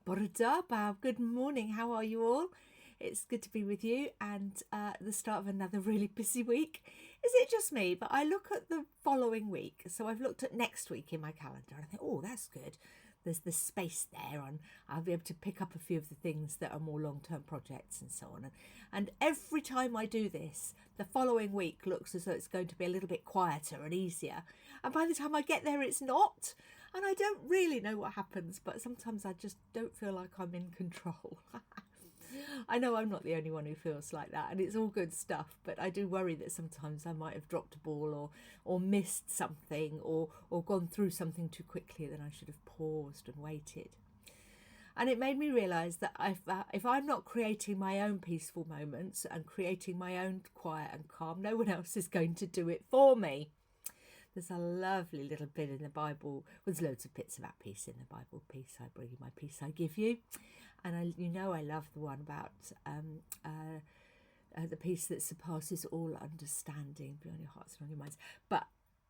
Borodaba, good morning. How are you all? It's good to be with you and the start of another really busy week. Is it just me? But I look at the following week. So I've looked at next week in my calendar and I think, oh, that's good. There's the space there and I'll be able to pick up a few of the things that are more long-term projects and so on. And every time I do this, the following week looks as though it's going to be a little bit quieter and easier. And by the time I get there, it's not. And I don't really know what happens, but sometimes I just don't feel like I'm in control. I know I'm not the only one who feels like that, and it's all good stuff, but I do worry that sometimes I might have dropped a ball or missed something or gone through something too quickly, then I should have paused and waited. And it made me realise that if I'm not creating my own peaceful moments and creating my own quiet and calm, no one else is going to do it for me. There's a lovely little bit in the Bible. There's loads of bits about peace in the Bible. Peace I bring you, my peace I give you. And I love the one about the peace that surpasses all understanding, be on your hearts and on your minds. But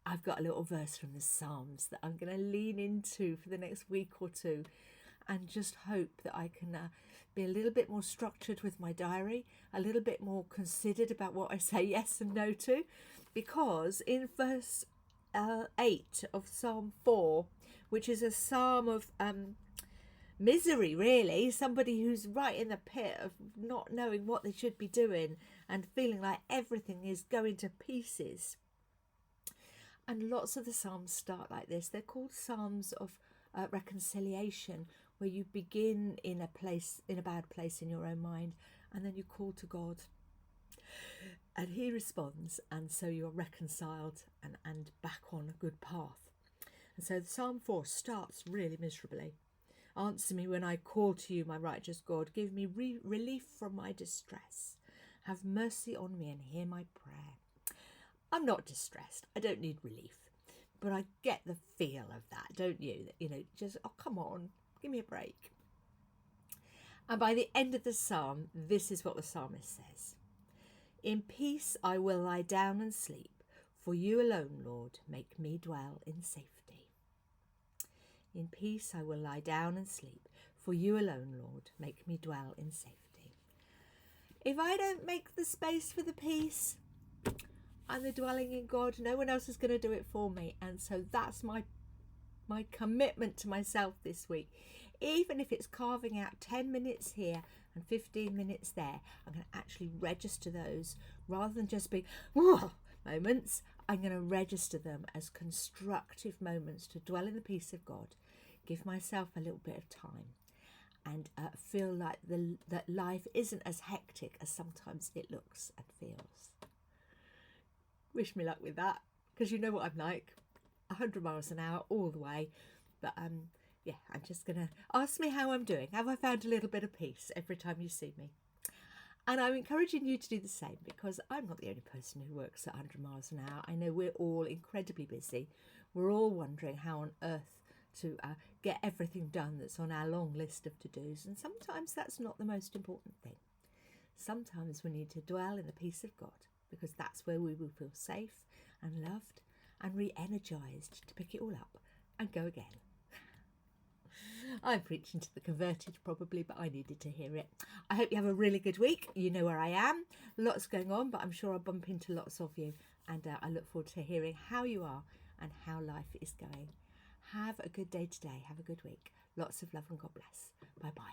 I've got a little verse from the Psalms that I'm going to lean into for the next week or two and just hope that I can be a little bit more structured with my diary, a little bit more considered about what I say yes and no to, because in verse 8 of Psalm 4, which is a psalm of misery, really, somebody who's right in the pit of not knowing what they should be doing and feeling like everything is going to pieces. And lots of the psalms start like this. They're called psalms of reconciliation, where you begin in a bad place in your own mind, and then you call to God and he responds, and so you're reconciled and back on a good path. And so Psalm 4 starts really miserably. Answer me when I call to you, my righteous God. Give me relief from my distress. Have mercy on me and hear my prayer. I'm not distressed. I don't need relief. But I get the feel of that, don't you? That, just, oh, come on, give me a break. And by the end of the psalm, this is what the psalmist says. In peace I will lie down and sleep, for you alone, Lord, make me dwell in safety. In peace I will lie down and sleep, for you alone, Lord, make me dwell in safety. If I don't make the space for the peace and the dwelling in God, no one else is going to do it for me. And so that's my commitment to myself this week. Even if it's carving out 10 minutes here and 15 minutes there, I'm going to actually register those rather than just be moments. I'm going to register them as constructive moments to dwell in the peace of God, give myself a little bit of time, and feel like that life isn't as hectic as sometimes it looks and feels. Wish me luck with that, because you know what I'm like, 100 miles an hour all the way. But I'm just going to ask me how I'm doing. Have I found a little bit of peace every time you see me? And I'm encouraging you to do the same, because I'm not the only person who works at 100 miles an hour. I know we're all incredibly busy. We're all wondering how on earth to get everything done that's on our long list of to-dos. And sometimes that's not the most important thing. Sometimes we need to dwell in the peace of God, because that's where we will feel safe and loved and re-energized to pick it all up and go again. I'm preaching to the converted probably, but I needed to hear it. I hope you have a really good week. You know where I am. Lots going on, but I'm sure I'll bump into lots of you. And I look forward to hearing how you are and how life is going. Have a good day today. Have a good week. Lots of love and God bless. Bye-bye.